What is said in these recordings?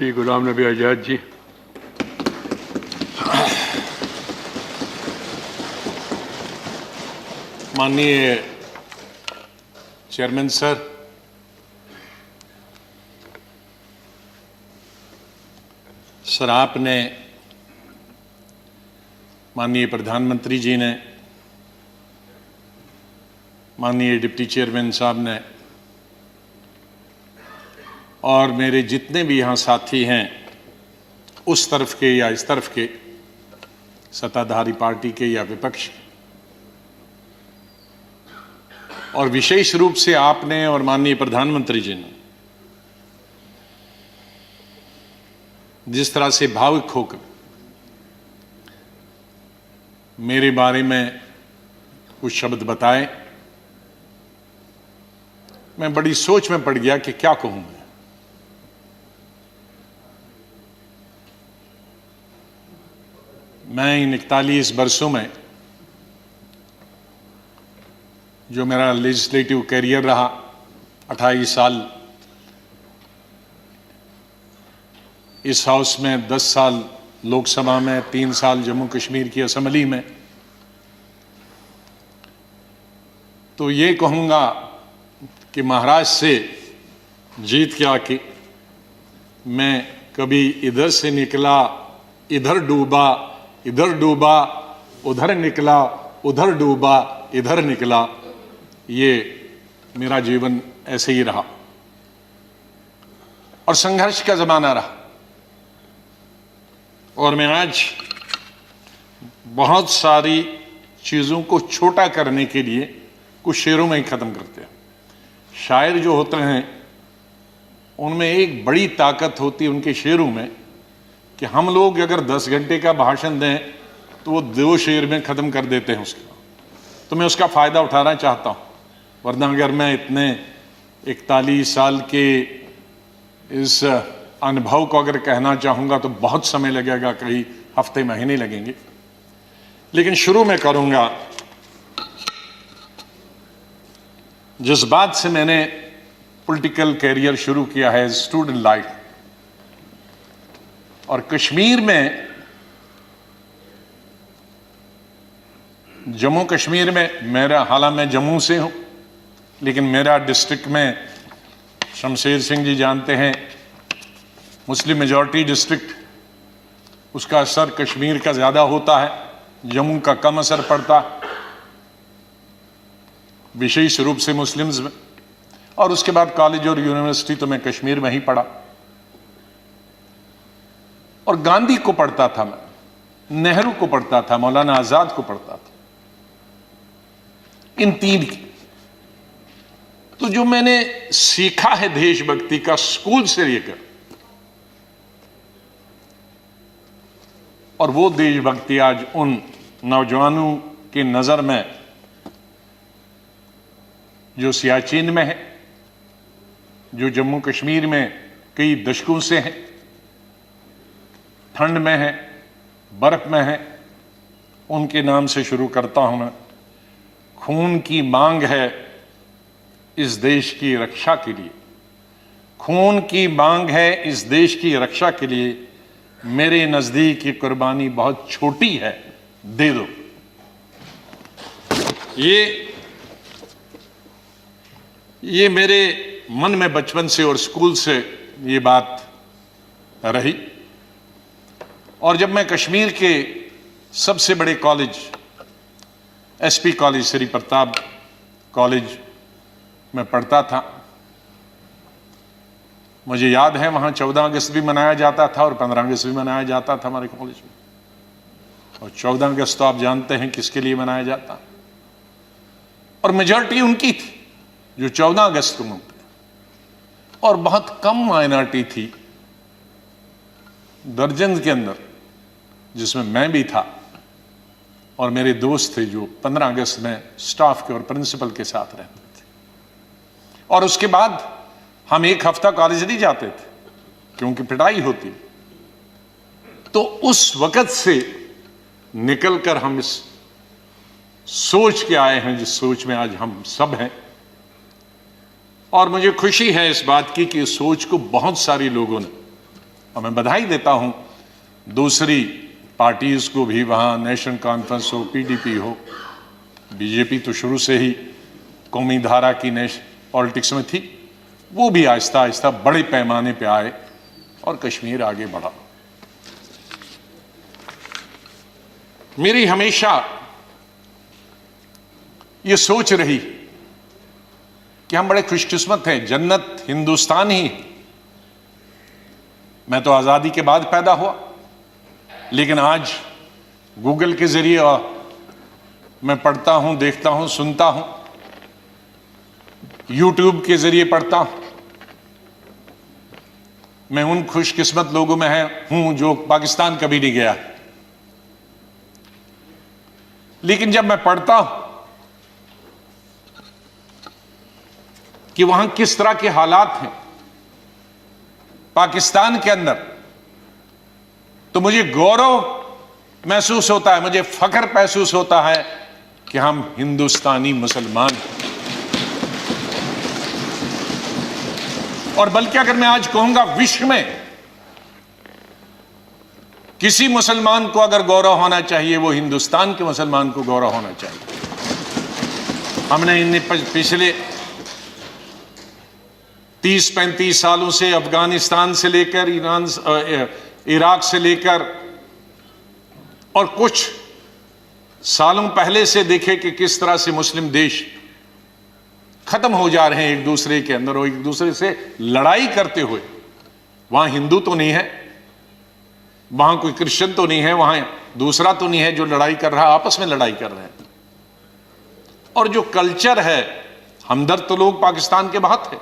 श्री गुलाम नबी आज़ाद जी। माननीय chairman sir, आपने, माननीय प्रधानमंत्री जी ने, माननीय डिप्टी चेयरमैन साहब ने और मेरे जितने भी यहाँ साथी हैं, उस तरफ के या इस तरफ के, सत्ताधारी पार्टी के या विपक्ष के, और विशेष रूप से आपने और माननीय प्रधानमंत्री जी ने जिस तरह से भावुक होकर मेरे बारे में कुछ शब्द बताए, मैं बड़ी सोच में पड़ गया कि क्या कहूं मैं इन 41 वर्षों में जो मेरा लेजिस्लेटिव कैरियर रहा, 28 साल इस हाउस में, 10 साल लोकसभा में, 3 साल जम्मू कश्मीर की असेंबली में, तो ये कहूँगा कि महाराष्ट्र से जीत के आके मैं कभी इधर से निकला, इधर डूबा, इधर डूबा, उधर निकला, उधर डूबा, इधर निकला, ये मेरा जीवन ऐसे ही रहा और संघर्ष का जमाना रहा। और मैं आज बहुत सारी चीज़ों को छोटा करने के लिए कुछ शेरों में ही ख़त्म करते हैं। शायर जो होते हैं उनमें एक बड़ी ताकत होती है उनके शेरों में कि हम लोग अगर 10 घंटे का भाषण दें तो वो 2 शेर में ख़त्म कर देते हैं उसका। तो मैं उसका फ़ायदा उठाना चाहता हूँ, वरना अगर मैं इतने 41 साल के इस अनुभव को अगर कहना चाहूँगा तो बहुत समय लगेगा, कई हफ्ते महीने लगेंगे। लेकिन शुरू में करूँगा जिस बात से मैंने पॉलिटिकल कैरियर शुरू किया है, स्टूडेंट लाइफ। और कश्मीर में, जम्मू कश्मीर में मेरा, हालांकि मैं जम्मू से हूँ, लेकिन मेरा डिस्ट्रिक्ट में, शमशेर सिंह जी जानते हैं, मुस्लिम मेजॉरिटी डिस्ट्रिक्ट, उसका असर कश्मीर का ज़्यादा होता है, जम्मू का कम असर पड़ता है, विशेष रूप से मुस्लिम्स में। और उसके बाद कॉलेज और यूनिवर्सिटी तो मैं कश्मीर में ही पढ़ा। और गांधी को पढ़ता था मैं, नेहरू को पढ़ता था, मौलाना आज़ाद को पढ़ता था, इन 3 की। तो जो मैंने सीखा है देशभक्ति का स्कूल से लेकर, और वो देशभक्ति आज उन नौजवानों की नजर में जो सियाचिन में है, जो जम्मू कश्मीर में कई दशकों से हैं, ठंड में है, बर्फ में है, उनके नाम से शुरू करता हूं मैं। खून की मांग है इस देश की रक्षा के लिए, खून की मांग है इस देश की रक्षा के लिए, मेरे नजदीक ये कुर्बानी बहुत छोटी है, दे दो। ये मेरे मन में बचपन से और स्कूल से ये बात रही। और जब मैं कश्मीर के सबसे बड़े college, SP college, Shri Pratap college में पढ़ता था, मुझे याद है वहाँ 14 अगस्त भी मनाया जाता था और 15 अगस्त भी मनाया जाता था हमारे कॉलेज में। और 14 अगस्त तो आप जानते हैं किसके लिए मनाया जाता, और मेजॉरिटी उनकी थी जो 14 अगस्त को मनाते, और बहुत कम माइनॉरिटी थी, दर्जन के अंदर, जिसमें मैं भी था और मेरे दोस्त थे जो 15 अगस्त में स्टाफ के और प्रिंसिपल के साथ रहते थे। और उसके बाद हम 1 हफ्ता कॉलेज नहीं जाते थे क्योंकि पिटाई होती। तो उस वक्त से निकलकर हम इस सोच के आए हैं जिस सोच में आज हम सब हैं। और मुझे खुशी है इस बात की कि इस सोच को बहुत सारे लोगों ने और मैं बधाई देता हूं दूसरी पार्टीज को भी, वहां नेशनल कॉन्फ्रेंस हो, पीडीपी हो, बीजेपी तो शुरू से ही कौमी धारा की पॉलिटिक्स में थी, वो भी आहिस्ता आहिस्ता बड़े पैमाने पे आए और कश्मीर आगे बढ़ा। मेरी हमेशा ये सोच रही कि हम बड़े खुशकिस्मत हैं, जन्नत हिंदुस्तान ही है। मैं तो आजादी के बाद पैदा हुआ, लेकिन आज गूगल के जरिए मैं पढ़ता हूं, देखता हूं, सुनता हूं, यूट्यूब के जरिए पढ़ता हूं। मैं उन खुशकिस्मत लोगों में हूं जो पाकिस्तान कभी नहीं गया, लेकिन जब मैं पढ़ता हूं कि वहां किस तरह के हालात हैं पाकिस्तान के अंदर, तो मुझे गौरव महसूस होता है, मुझे फख्र महसूस होता है कि हम हिंदुस्तानी मुसलमान हैं। और बल्कि अगर मैं आज कहूंगा विश्व में किसी मुसलमान को अगर गौरव होना चाहिए, वो हिंदुस्तान के मुसलमान को गौरव होना चाहिए। हमने इन पिछले 30-35 सालों से अफगानिस्तान से लेकर इराक से लेकर और कुछ सालों पहले से देखे कि किस तरह से मुस्लिम देश खत्म हो जा रहे हैं एक दूसरे के अंदर और एक दूसरे से लड़ाई करते हुए। वहां हिंदू तो नहीं है, वहां कोई क्रिश्चियन तो नहीं है, वहां दूसरा तो नहीं है जो लड़ाई कर रहा है, आपस में लड़ाई कर रहे हैं। और जो कल्चर है, हमदर्द तो लोग पाकिस्तान के बहुत है,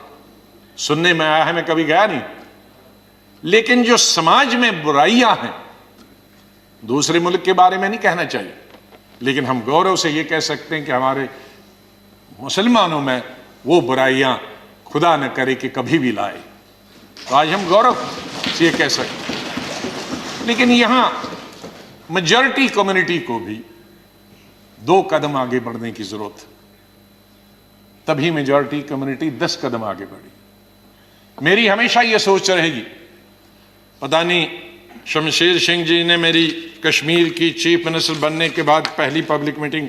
सुनने में आया है, मैं कभी गया नहीं, लेकिन जो समाज में बुराइयां हैं, दूसरे मुल्क के बारे में नहीं कहना चाहिए, लेकिन हम गौरव से ये कह सकते हैं कि हमारे मुसलमानों में वो बुराइयां खुदा न करे कि कभी भी लाए। तो आज हम गौरव से ये कह सकते हैं। लेकिन यहां मेजॉरिटी कम्युनिटी को भी 2 कदम आगे बढ़ने की जरूरत है, तभी मेजॉरिटी कम्युनिटी 10 कदम आगे बढ़ी। मेरी हमेशा ये सोच रहेगी, पता नहीं शमशेर सिंह जी ने मेरी कश्मीर की चीफ मिनिस्टर बनने के बाद पहली पब्लिक मीटिंग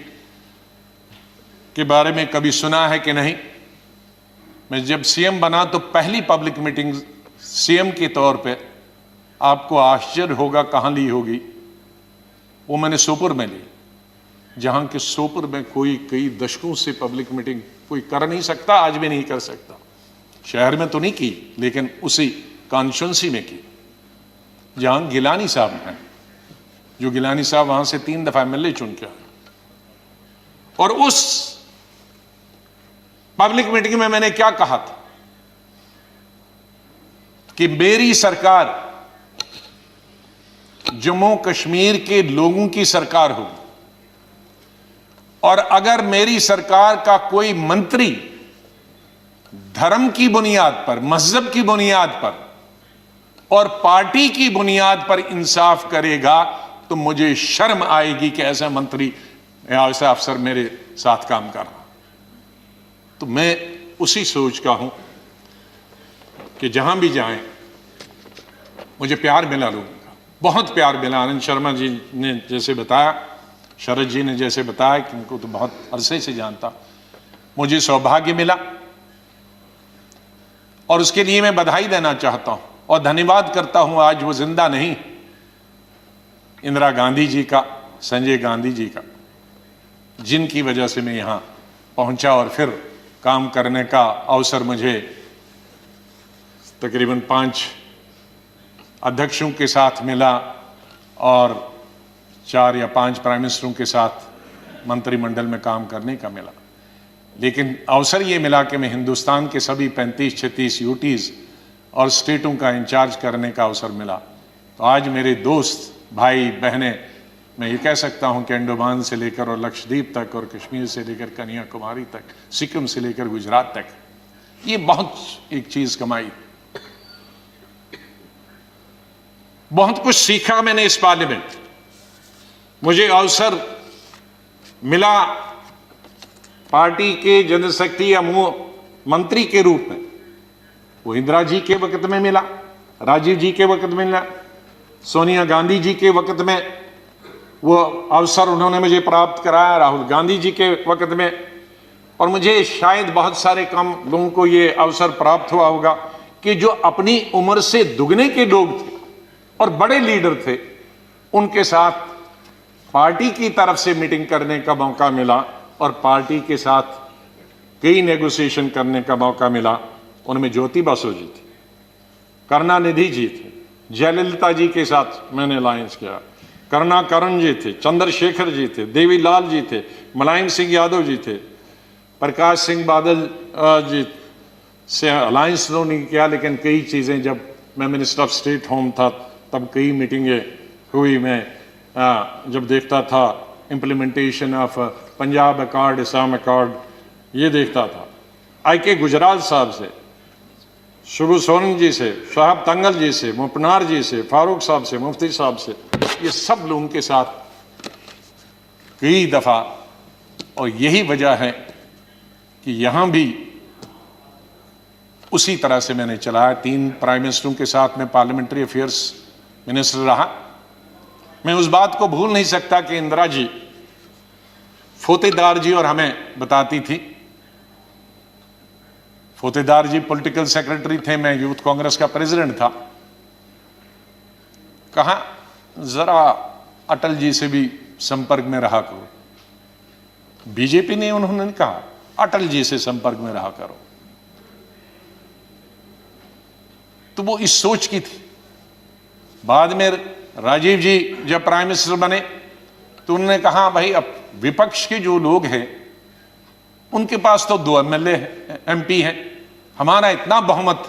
के बारे में कभी सुना है कि नहीं। मैं जब सीएम बना तो पहली पब्लिक मीटिंग सीएम के तौर पे, आपको आश्चर्य होगा कहां ली होगी, वो मैंने सोपुर में ली, जहां के सोपुर में कोई कई दशकों से पब्लिक मीटिंग कोई कर नहीं सकता, आज भी नहीं कर सकता। शहर में तो नहीं की, लेकिन उसी कॉन्स्टिट्यूंसी में की जहां गिलानी साहब हैं, जो गिलानी साहब वहां से 3 दफा एमएलए चुन के आए। और उस पब्लिक मीटिंग में मैंने क्या कहा था कि मेरी सरकार जम्मू कश्मीर के लोगों की सरकार होगी, और अगर मेरी सरकार का कोई मंत्री धर्म की बुनियाद पर, मजहब की बुनियाद पर और पार्टी की बुनियाद पर इंसाफ करेगा, तो मुझे शर्म आएगी कि ऐसा मंत्री या ऐसा अफसर मेरे साथ काम कर रहा। तो मैं उसी सोच का हूं कि जहां भी जाएं मुझे प्यार मिला लोगों का, बहुत प्यार मिला। आनंद शर्मा जी ने जैसे बताया, शरद जी ने जैसे बताया कि उनको तो बहुत अरसे से जानता, मुझे सौभाग्य मिला और उसके लिए मैं बधाई देना चाहता हूं और धन्यवाद करता हूं। आज वो जिंदा नहीं, इंदिरा गांधी जी का, संजय गांधी जी का, जिनकी वजह से मैं यहां पहुंचा और फिर काम करने का अवसर मुझे तकरीबन 5 अध्यक्षों के साथ मिला और 4 या 5 प्राइम मिनिस्टरों के साथ मंत्रिमंडल में काम करने का मिला। लेकिन अवसर ये मिला कि मैं हिंदुस्तान के सभी 35-36 यूटीज और स्टेटों का इंचार्ज करने का अवसर मिला। तो आज मेरे दोस्त, भाई, बहनें, मैं ये कह सकता हूं कि अंडमान से लेकर और लक्षद्वीप तक और कश्मीर से लेकर कन्याकुमारी तक, सिक्किम से लेकर गुजरात तक, ये बहुत एक चीज कमाई, बहुत कुछ सीखा मैंने इस पार्लियामेंट। मुझे अवसर मिला पार्टी के जनशक्ति या मंत्री के रूप में, वो इंदिरा जी के वक्त में मिला, राजीव जी के वक्त में, सोनिया गांधी जी के वक्त में वो अवसर उन्होंने मुझे प्राप्त कराया, राहुल गांधी जी के वक्त में, और मुझे शायद बहुत सारे कम लोगों को ये अवसर प्राप्त हुआ होगा कि जो अपनी उम्र से दुगने के लोग थे और बड़े लीडर थे, उनके साथ पार्टी की तरफ से मीटिंग करने का मौका मिला और पार्टी के साथ कई नेगोशिएशन करने का मौका मिला। उनमें ज्योति बसु जी थी, करुणानिधि जी थे, जयललिता जी के साथ मैंने अलायंस किया, करुणाकरण जी थे, चंद्रशेखर जी थे, देवीलाल जी थे, मुलायम सिंह यादव जी थे, प्रकाश सिंह बादल जी से अलायंस तो नहीं किया, लेकिन कई चीज़ें जब मैं मिनिस्टर ऑफ स्टेट होम था तब कई मीटिंगें हुई। मैं जब देखता था implementation of Punjab accord, Assam accord, ये देखता था। IK गुजराल साहब से, शुभू सोरेन जी से, शाहब तंगल जी से, मुपनार जी से, फारूक साहब से, मुफ्ती साहब से, ये सब लोगों के साथ कई दफ़ा, और यही वजह है कि यहाँ भी उसी तरह से मैंने चलाया। 3 प्राइम मिनिस्टरों के साथ मैं पार्लियामेंट्री अफेयर्स मिनिस्टर रहा। मैं उस बात को भूल नहीं सकता कि इंदिरा जी, फोतेदार जी और हमें बताती थी, फोतेदार जी पॉलिटिकल सेक्रेटरी थे, मैं यूथ कांग्रेस का प्रेसिडेंट था, कहा जरा अटल जी से भी संपर्क में रहा करो। बीजेपी ने, उन्होंने कहा अटल जी से संपर्क में रहा करो। तो वो इस सोच की थी। बाद में राजीव जी जब प्राइम मिनिस्टर बने तो उन्होंने कहा भाई अब विपक्ष के जो लोग हैं उनके पास तो 2 MLA MP हैं, हमारा इतना बहुमत,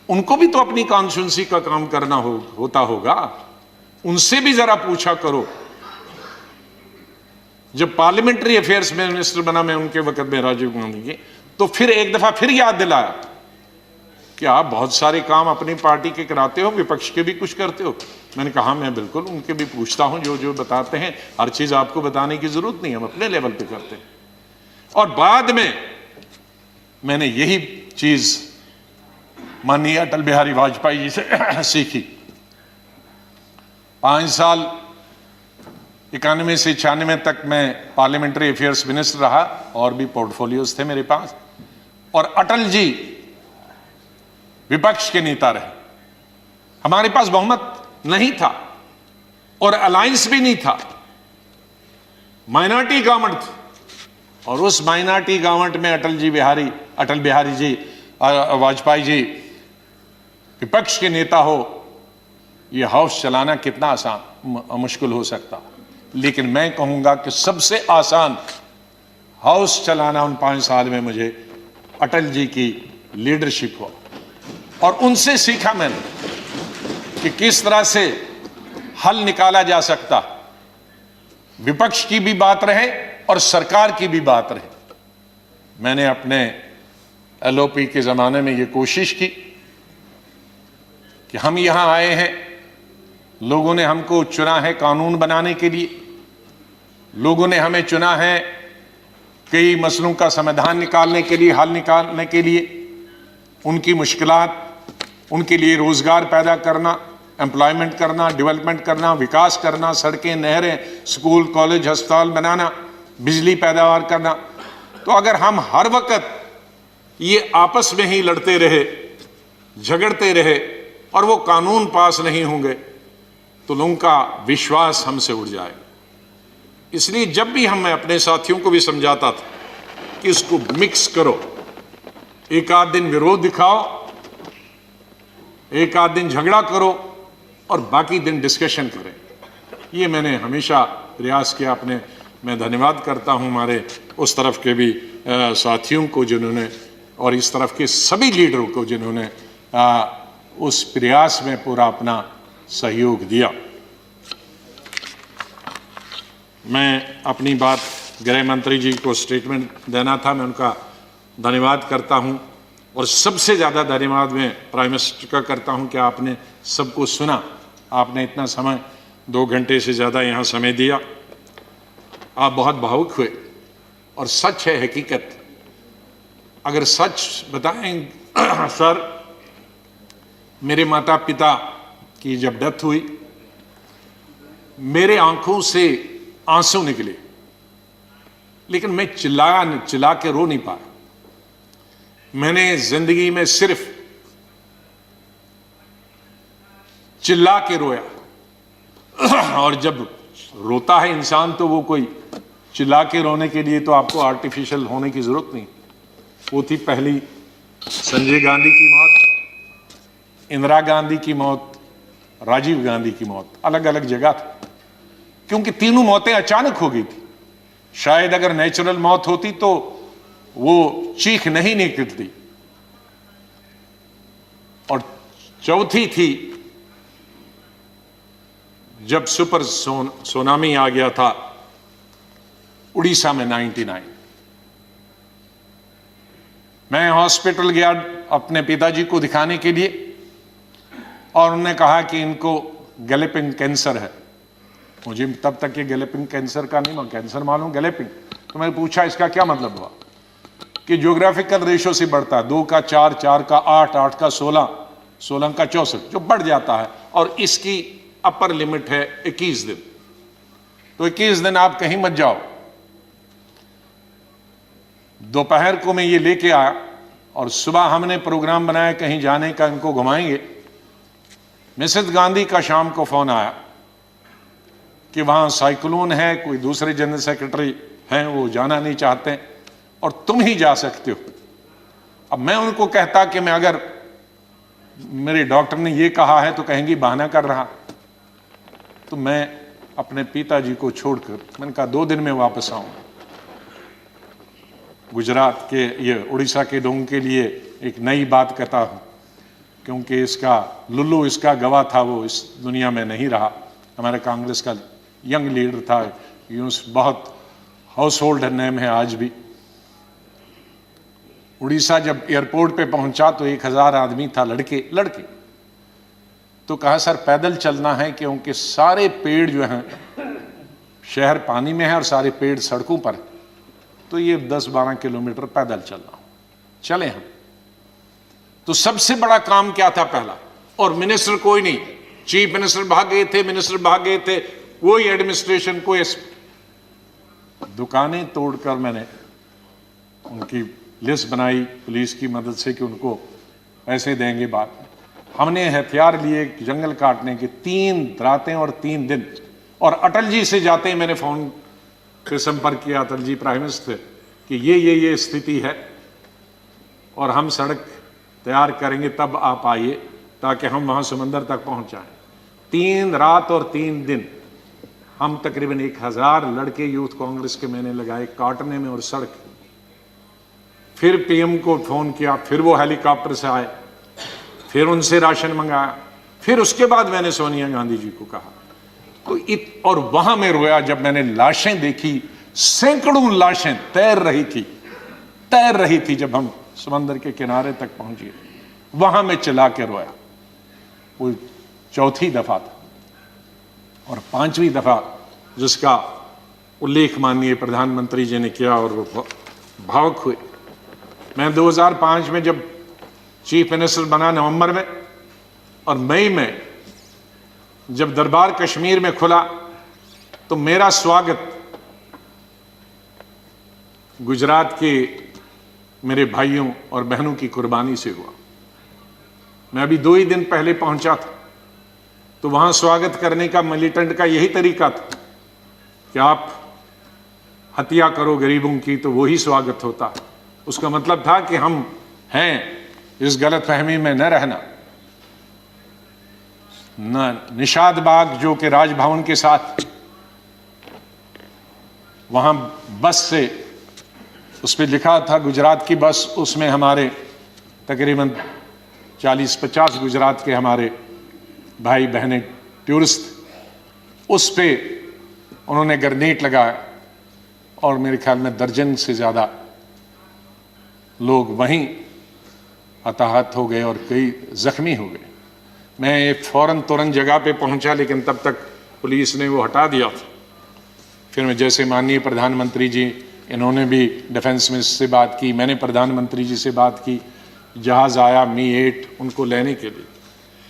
उनको भी तो अपनी कॉन्स्टिट्यूंसी का काम करना होता होगा, उनसे भी जरा पूछा करो। जब पार्लियामेंट्री अफेयर्स में मिनिस्टर बना मैं उनके वक्त में राजीव गांधी के, तो फिर एक दफा फिर याद दिलाया कि आप बहुत सारे काम अपनी पार्टी के कराते हो, विपक्ष के भी कुछ करते हो। मैंने कहा मैं बिल्कुल उनके भी पूछता हूं, जो जो बताते हैं, हर चीज आपको बताने की जरूरत नहीं, हम अपने लेवल पे करते हैं। और बाद में मैंने यही चीज माननीय अटल बिहारी वाजपेयी जी से सीखी। 5 साल 91 से 96 तक मैं पार्लियामेंट्री अफेयर्स मिनिस्टर रहा और भी पोर्टफोलियोज थे मेरे पास। और अटल जी विपक्ष के नेता रहे, हमारे पास बहुमत नहीं था और अलायंस भी नहीं था, माइनॉरिटी गवर्नमेंट थी। और उस माइनॉरिटी गवर्नमेंट में अटल बिहारी जी वाजपेयी जी विपक्ष के नेता हो, यह हाउस चलाना कितना आसान मुश्किल हो सकता। लेकिन मैं कहूंगा कि सबसे आसान हाउस चलाना उन 5 साल में मुझे अटल जी की लीडरशिप हुआ। और उनसे सीखा मैंने कि किस तरह से हल निकाला जा सकता, विपक्ष की भी बात रहे और सरकार की भी बात रहे। मैंने अपने LOP के ज़माने में ये कोशिश की कि हम यहाँ आए हैं, लोगों ने हमको चुना है कानून बनाने के लिए, लोगों ने हमें चुना है कई मसलों का समाधान निकालने के लिए, हल निकालने के लिए, उनकी मुश्किलात, उनके लिए रोजगार पैदा करना, एम्प्लॉयमेंट करना, डेवलपमेंट करना, विकास करना, सड़कें, नहरें, स्कूल, कॉलेज, अस्पताल बनाना, बिजली पैदावार करना। तो अगर हम हर वक्त ये आपस में ही लड़ते रहे, झगड़ते रहे और वो कानून पास नहीं होंगे तो लोगों का विश्वास हमसे उड़ जाएगा। इसलिए जब भी मैं अपने साथियों को भी समझाता था कि इसको मिक्स करो, एक आध दिन विरोध दिखाओ, एक आध दिन झगड़ा करो और बाकी दिन डिस्कशन करें। ये मैंने हमेशा प्रयास किया अपने। मैं धन्यवाद करता हूं हमारे उस तरफ के भी साथियों को जिन्होंने, और इस तरफ के सभी लीडरों को जिन्होंने उस प्रयास में पूरा अपना सहयोग दिया। मैं अपनी बात गृह मंत्री जी को स्टेटमेंट देना था, मैं उनका धन्यवाद करता हूं। और सबसे ज़्यादा धन्यवाद मैं प्राइम मिनिस्टर का करता हूं कि आपने सबको सुना, आपने इतना समय 2 घंटे से ज़्यादा यहाँ समय दिया। आप बहुत भावुक हुए और सच है, हकीकत। अगर सच बताएं सर, मेरे माता पिता की जब डेथ हुई, मेरे आंखों से आंसू निकले, लेकिन मैं चिल्ला के रो नहीं पाया। मैंने जिंदगी में सिर्फ चिल्ला के रोया। और जब रोता है इंसान तो वो कोई चिल्ला के रोने के लिए तो आपको आर्टिफिशियल होने की जरूरत नहीं। वो थी पहली संजय गांधी की मौत, इंदिरा गांधी की मौत, राजीव गांधी की मौत। अलग अलग जगह थी, क्योंकि तीनों मौतें अचानक हो गई थी। शायद अगर नेचुरल मौत होती तो वो चीख नहीं निकलती। और चौथी थी जब सुपर सुनामी आ गया था उड़ीसा में 99। मैं हॉस्पिटल गया अपने पिताजी को दिखाने के लिए, और उन्होंने कहा कि इनको गैलेपिंग कैंसर है। मुझे तब तक ये गैलेपिंग कैंसर का नहीं, कैंसर मालूम, गैलेपिंग। तो मैंने पूछा इसका क्या मतलब हुआ, कि ज्योग्राफिकल रेशो से बढ़ता है, 2 का 4, 4 का 8, 8 का 16, 16 का 64, जो बढ़ जाता है। और इसकी अपर लिमिट है 21 दिन। तो 21 दिन आप कहीं मत जाओ। दोपहर को मैं ये लेके आया और सुबह हमने प्रोग्राम बनाया कहीं जाने का, इनको घुमाएंगे। मिसेस गांधी का शाम को फोन आया कि वहां साइक्लोन है, कोई दूसरे जनरल सेक्रेटरी हैं वो जाना नहीं चाहते और तुम ही जा सकते हो। अब मैं उनको कहता कि मैं अगर मेरे डॉक्टर ने ये कहा है तो कहेंगी बहाना कर रहा। तो मैं अपने पिताजी को छोड़कर मैंने कहा 2 दिन में वापस आऊंगा। गुजरात के ये उड़ीसा के लोगों के लिए एक नई बात कहता हूं, क्योंकि इसका लुल्लू इसका गवाह था, वो इस दुनिया में नहीं रहा। हमारे कांग्रेस का यंग लीडर था, यूनुस, बहुत हाउस होल्ड नेम है आज भी। उड़ीसा जब एयरपोर्ट पे पहुंचा तो 1000 आदमी था, लड़के। तो कहा सर पैदल चलना है, क्योंकि सारे पेड़ जो हैं, शहर पानी में है और सारे पेड़ सड़कों पर है, तो ये 10-12 किलोमीटर पैदल चलना। चले हम। तो सबसे बड़ा काम क्या था पहला, और मिनिस्टर कोई नहीं, चीफ मिनिस्टर भाग गए थे, मिनिस्टर भाग गए थे, कोई एडमिनिस्ट्रेशन, कोई। दुकानें तोड़कर मैंने उनकी लिस्ट बनाई पुलिस की मदद से कि उनको पैसे देंगे बाद में। हमने हथियार लिए जंगल काटने के 3 रातें और 3 दिन। और अटल जी से जाते ही मैंने फोन पे संपर्क किया, अटल जी प्राइम मिनिस्टर, कि ये स्थिति है और हम सड़क तैयार करेंगे, तब आप आइए ताकि हम वहां समंदर तक पहुंच जाएं। 3 रात और 3 दिन हम तकरीबन 1000 लड़के यूथ कांग्रेस के मैंने लगाए काटने में और सड़क। फिर पीएम को फोन किया, फिर वो हेलीकॉप्टर से आए, फिर उनसे राशन मंगाया, फिर उसके बाद मैंने सोनिया गांधी जी को कहा। तो और वहां मैं रोया जब मैंने लाशें देखी, सैकड़ों लाशें तैर रही थी जब हम समंदर के किनारे तक पहुंचे। वहां मैं चिल्ला के रोया। वो 4थी दफा था। और 5वीं दफा जिसका उल्लेख माननीय प्रधानमंत्री जी ने किया और वो भावुक हुए। मैं 2005 में जब चीफ मिनिस्टर बना नवंबर में, और मई में जब दरबार कश्मीर में खुला, तो मेरा स्वागत गुजरात के मेरे भाइयों और बहनों की कुर्बानी से हुआ। मैं अभी 2 ही दिन पहले पहुंचा था, तो वहां स्वागत करने का मिलिटेंट का यही तरीका था कि आप हत्या करो गरीबों की तो वही स्वागत होता। उसका मतलब था कि हम हैं, इस गलतफहमी में न रहना। निषाद बाग जो कि राजभवन के साथ, वहां बस से उस पर लिखा था गुजरात की बस, उसमें हमारे तकरीबन 40-50 गुजरात के हमारे भाई बहनें टूरिस्ट। उस पे उन्होंने ग्रेनेड लगाया और मेरे ख्याल में दर्जन से ज़्यादा लोग वहीं हताहत हो गए और कई जख्मी हो गए। मैं फौरन तुरंत जगह पे पहुंचा, लेकिन तब तक पुलिस ने वो हटा दिया था। फिर मैं जैसे माननीय प्रधानमंत्री जी, इन्होंने भी डिफेंस मिनिस्टर से बात की, मैंने प्रधानमंत्री जी से बात की, जहाज़ आया मी 8 उनको लेने के लिए।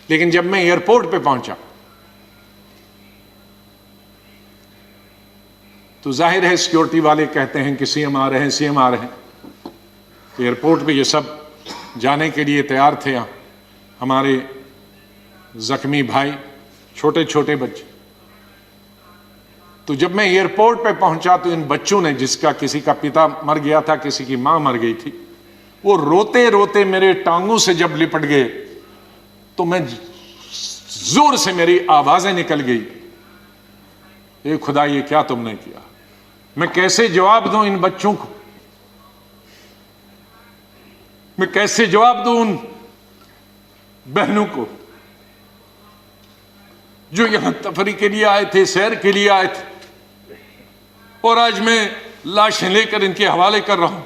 लेकिन जब मैं एयरपोर्ट पे पहुंचा तो जाहिर है सिक्योरिटी वाले कहते हैं कि सीएम आ रहे हैं, सीएम आ रहे हैं। तो एयरपोर्ट पे ये सब जाने के लिए तैयार थे। हमारे जख्मी भाई, छोटे छोटे बच्चे। तो जब मैं एयरपोर्ट पे पहुंचा तो इन बच्चों ने, जिसका किसी का पिता मर गया था, किसी की मां मर गई थी, वो रोते रोते मेरे टांगों से जब लिपट गए तो मैं जोर से, मेरी आवाजें निकल गई, ए खुदा ये क्या तुमने किया। मैं कैसे जवाब दूं इन बच्चों को, मैं कैसे जवाब दूं उन बहनों को जो यहां तफरी के लिए आए थे, सैर के लिए आए थे, और आज मैं लाशें लेकर इनके हवाले कर रहा हूं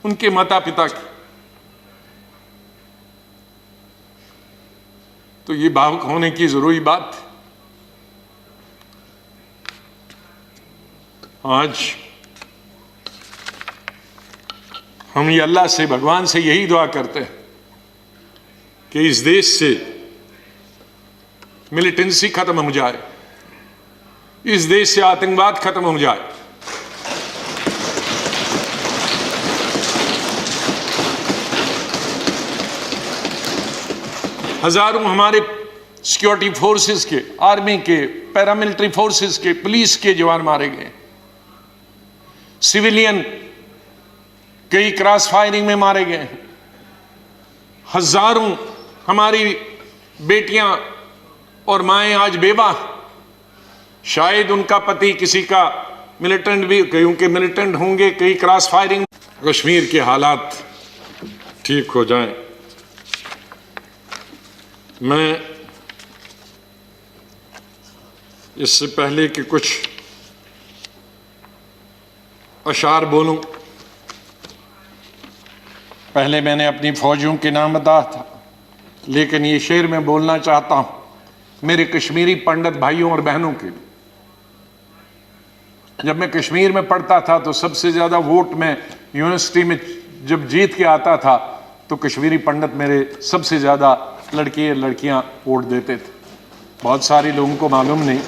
उनके माता पिता की। तो ये भावुक होने की जरूरी बात थी। आज हम ये अल्लाह से, भगवान से यही दुआ करते हैं कि इस देश से मिलिटेंसी खत्म हो जाए, इस देश से आतंकवाद खत्म हो जाए। हजारों हमारे सिक्योरिटी फोर्सेस के, आर्मी के, पैरामिलिट्री फोर्सेस के, पुलिस के जवान मारे गए, सिविलियन कई क्रॉस फायरिंग में मारे गए, हजारों हमारी बेटियां और माएं आज बेवा, शायद उनका पति किसी का मिलिटेंट भी, कईयों के मिलिटेंट होंगे, कई क्रॉस फायरिंग। कश्मीर के हालात ठीक हो जाएं। मैं इससे पहले कि कुछ अशार बोलूं, पहले मैंने अपनी फौजियों के नाम बताया था, लेकिन ये शेर मैं बोलना चाहता हूं मेरे कश्मीरी पंडित भाइयों और बहनों के लिए। जब मैं कश्मीर में पढ़ता था तो सबसे ज्यादा वोट में यूनिवर्सिटी में जब जीत के आता था तो कश्मीरी पंडित मेरे सबसे ज्यादा लड़के लड़कियां वोट देते थे। बहुत सारे लोगों को मालूम नहीं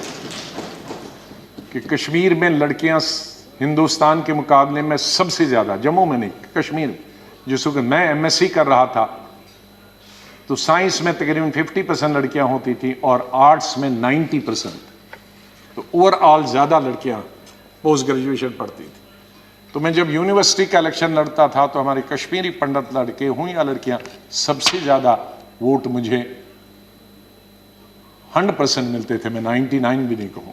कि कश्मीर में लड़कियां हिंदुस्तान के मुकाबले में सबसे ज्यादा, जम्मू में नहीं, कश्मीर में, जिस वक्त मैं एमएससी कर रहा था तो साइंस में तकरीबन 50% लड़कियां होती थी और आर्ट्स में 90%। तो ओवरऑल ज्यादा लड़कियां पोस्ट ग्रेजुएशन पढ़ती थी। तो मैं जब यूनिवर्सिटी का इलेक्शन लड़ता था तो हमारे कश्मीरी पंडित लड़के हों या लड़कियां, सबसे ज्यादा वोट मुझे 100% मिलते थे। मैं 99 भी नहीं कहूं।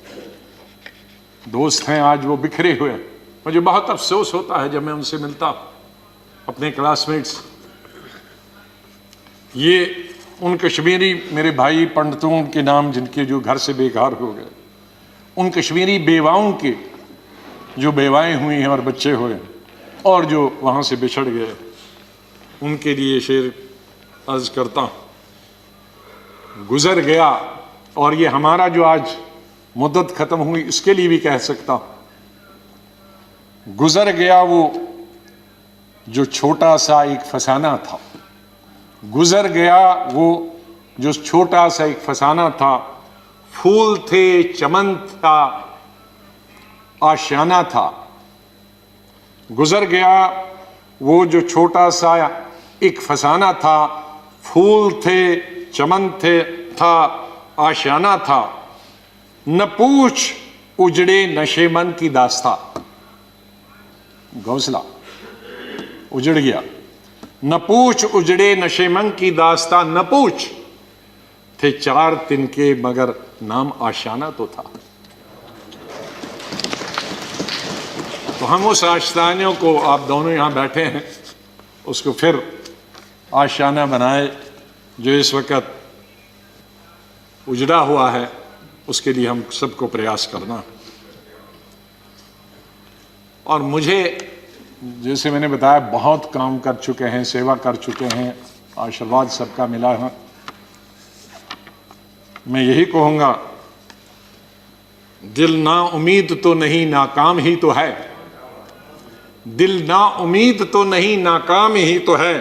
दोस्त हैं आज वो बिखरे हुए, मुझे बहुत अफसोस होता है जब मैं उनसे मिलता अपने क्लासमेट्स। ये उन कश्मीरी मेरे भाई पंडितों के नाम जिनके जो घर से बेकार हो गए, उन कश्मीरी बेवाओं के जो बेवाएं हुई हैं और बच्चे हुए और जो वहां से बिछड़ गए, उनके लिए शेर अर्ज करता हूं। गुजर गया, और ये हमारा जो आज मुद्दत खत्म हुई इसके लिए भी कह सकता हूं, गुजर गया वो जो छोटा सा एक फसाना था, गुजर गया वो जो छोटा सा एक फसाना था। फूल थे, चमन था, आशियाना था। गुजर गया वो जो छोटा सा एक फसाना था, फूल थे, चमन थे, था, आशियाना था। न पूछ उजड़े नशे मन की दास्ता, घोंसला उजड़ गया। न पूछ उजड़े नशे मन की दास्ता, न पूछ थे 4 तिनके मगर नाम आशियाना तो था। तो हम उस आशियाने को, आप दोनों यहां बैठे हैं, उसको फिर आशियाना बनाए जो इस वक्त उजड़ा हुआ है, उसके लिए हम सबको प्रयास करना। और मुझे, जैसे मैंने बताया, बहुत काम कर चुके हैं, सेवा कर चुके हैं, आशीर्वाद सबका मिला है। मैं यही कहूंगा, दिल ना उम्मीद तो नहीं, नाकाम ही तो है। दिल ना उम्मीद तो नहीं, नाकाम ही तो है।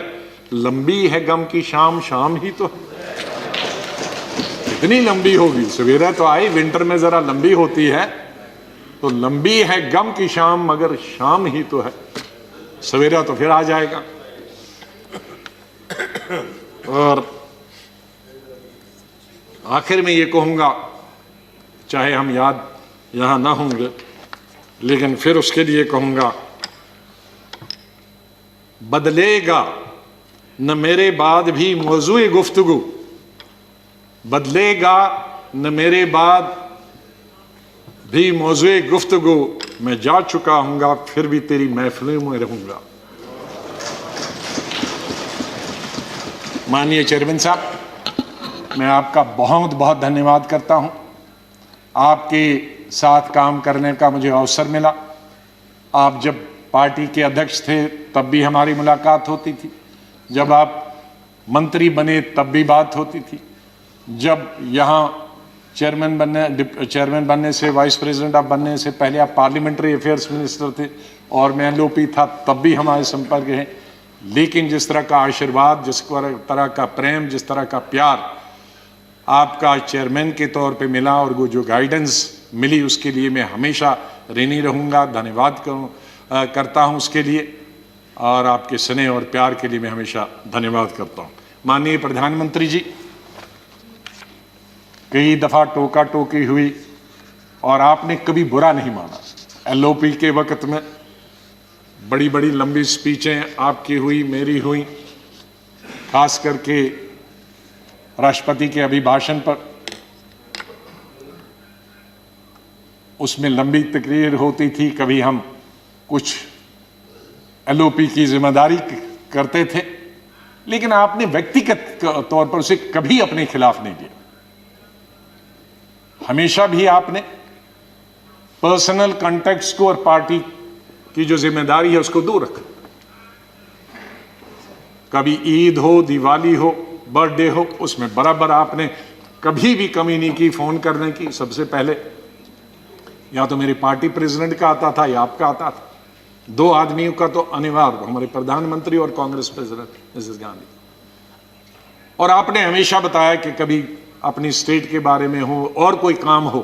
लंबी है गम की शाम, शाम ही तो है। कितनी लंबी होगी। सवेरा तो आई, विंटर में जरा लंबी होती है, तो लंबी है गम की शाम, मगर शाम ही तो है, सवेरा तो फिर आ जाएगा। और आखिर में ये कहूंगा, चाहे हम याद यहां ना होंगे, लेकिन फिर उसके लिए कहूंगा, बदलेगा न मेरे बाद भी मौजूए गुफ्तगू, बदलेगा न मेरे बाद भी मौजूए गुफ्तगू, मैं जा चुका हूंगा फिर भी तेरी महफिलों में रहूंगा। माननीय चेयरमैन साहब, मैं आपका बहुत बहुत धन्यवाद करता हूं। आपके साथ काम करने का मुझे अवसर मिला। आप जब पार्टी के अध्यक्ष थे तब भी हमारी मुलाकात होती थी, जब आप मंत्री बने तब भी बात होती थी, जब यहाँ चेयरमैन बनने से, वाइस प्रेसिडेंट आप बनने से पहले आप पार्लियामेंट्री अफेयर्स मिनिस्टर थे और मैं एलओपी था, तब भी हमारे संपर्क है। लेकिन जिस तरह का आशीर्वाद, जिस तरह का प्रेम, जिस तरह का प्यार आपका चेयरमैन के तौर पे मिला और वो जो गाइडेंस मिली, उसके लिए मैं हमेशा ऋणी रहूँगा, धन्यवाद करता हूँ उसके लिए, और आपके स्नेह और प्यार के लिए मैं हमेशा धन्यवाद करता हूँ। माननीय प्रधानमंत्री जी, कई दफ़ा टोका टोकी हुई और आपने कभी बुरा नहीं माना। एलओपी के वक्त में बड़ी बड़ी लंबी स्पीचें आपकी हुई, मेरी हुई, खास करके राष्ट्रपति के अभिभाषण पर, उसमें लंबी तकरीर होती थी। कभी हम कुछ एलओपी की जिम्मेदारी करते थे, लेकिन आपने व्यक्तिगत तौर पर उसे कभी अपने खिलाफ नहीं लिया। हमेशा भी आपने पर्सनल कॉन्टेक्ट्स को और पार्टी की जो जिम्मेदारी है उसको दूर रखा। कभी ईद हो, दिवाली हो, बर्थडे हो, उसमें बराबर आपने कभी भी कमी नहीं की फोन करने की। सबसे पहले या तो मेरी पार्टी प्रेसिडेंट का आता था या आपका आता था। दो आदमियों का तो अनिवार्य, हमारे प्रधानमंत्री और कांग्रेस प्रेसिडेंट मिसेस गांधी। और आपने हमेशा बताया कि कभी अपनी स्टेट के बारे में हो और कोई काम हो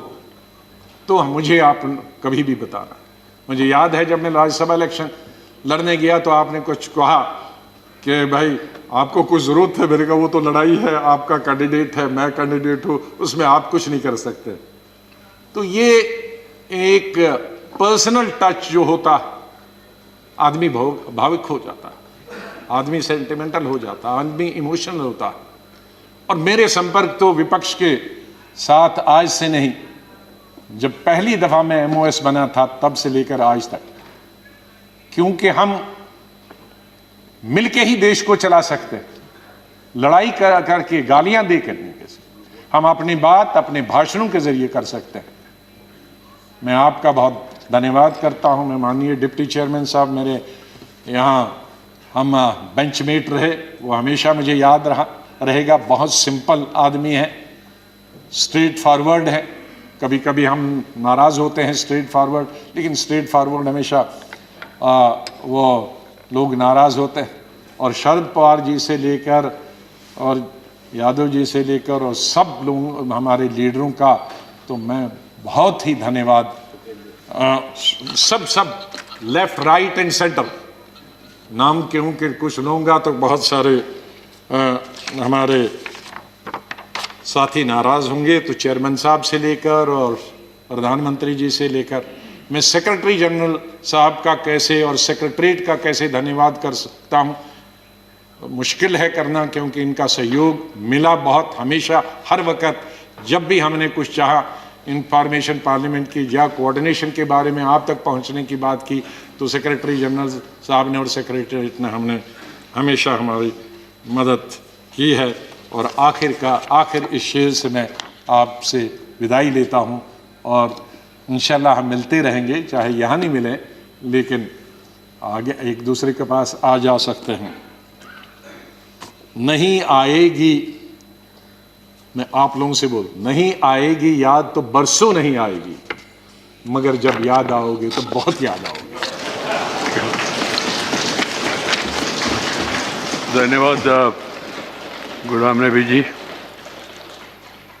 तो मुझे आप कभी भी बताना। मुझे याद है जब मैं राज्यसभा इलेक्शन लड़ने गया तो आपने कुछ कहा कि भाई आपको कुछ जरूरत है। मेरे का वो तो लड़ाई है, आपका कैंडिडेट है, मैं कैंडिडेट हूं, उसमें आप कुछ नहीं कर सकते। तो ये एक पर्सनल टच जो होता, आदमी भावुक हो जाता, आदमी सेंटिमेंटल हो जाता, आदमी इमोशनल होता। और मेरे संपर्क तो विपक्ष के साथ आज से नहीं, जब पहली दफा मैं एमओएस बना था तब से लेकर आज तक, क्योंकि हम मिलके ही देश को चला सकते हैं। लड़ाई करके, गालियां देकर नहीं, हम अपनी बात अपने भाषणों के जरिए कर सकते हैं। मैं आपका बहुत धन्यवाद करता हूं। मैं माननीय डिप्टी चेयरमैन साहब, मेरे यहाँ हम बेंचमेट रहे, वो हमेशा मुझे याद रहेगा। बहुत सिंपल आदमी है, स्ट्रेट फॉरवर्ड है। कभी कभी हम नाराज होते हैं स्ट्रेट फॉरवर्ड, लेकिन स्ट्रेट फॉरवर्ड हमेशा वो लोग नाराज होते हैं। और शरद पवार जी से लेकर और यादव जी से लेकर और सब लोग हमारे लीडरों का तो मैं बहुत ही धन्यवाद, सब लेफ्ट राइट एंड सेंटर, नाम क्योंकि कुछ लूँगा तो बहुत सारे हमारे साथी नाराज होंगे। तो चेयरमैन साहब से लेकर और प्रधानमंत्री जी से लेकर, मैं सेक्रेटरी जनरल साहब का कैसे और सेक्रेटरीट का कैसे धन्यवाद कर सकता हूँ, मुश्किल है करना, क्योंकि इनका सहयोग मिला बहुत। हमेशा हर वक्त जब भी हमने कुछ चाहा, इंफॉर्मेशन पार्लियामेंट की या कोऑर्डिनेशन के बारे में आप तक पहुंचने की बात की, तो सेक्रेटरी जनरल साहब ने और सेक्रेटरीट ने हमने हमेशा हमारी मदद की है। और आखिर इस शेर से मैं आपसे विदाई लेता हूं, और इंशाल्लाह हम मिलते रहेंगे, चाहे यहाँ नहीं मिले लेकिन आगे एक दूसरे के पास आ जा सकते हैं। नहीं आएगी, मैं आप लोगों से बोल, नहीं आएगी याद तो बरसों नहीं आएगी, मगर जब याद आओगे तो बहुत याद आओगे। धन्यवाद गुलाम नबी जी।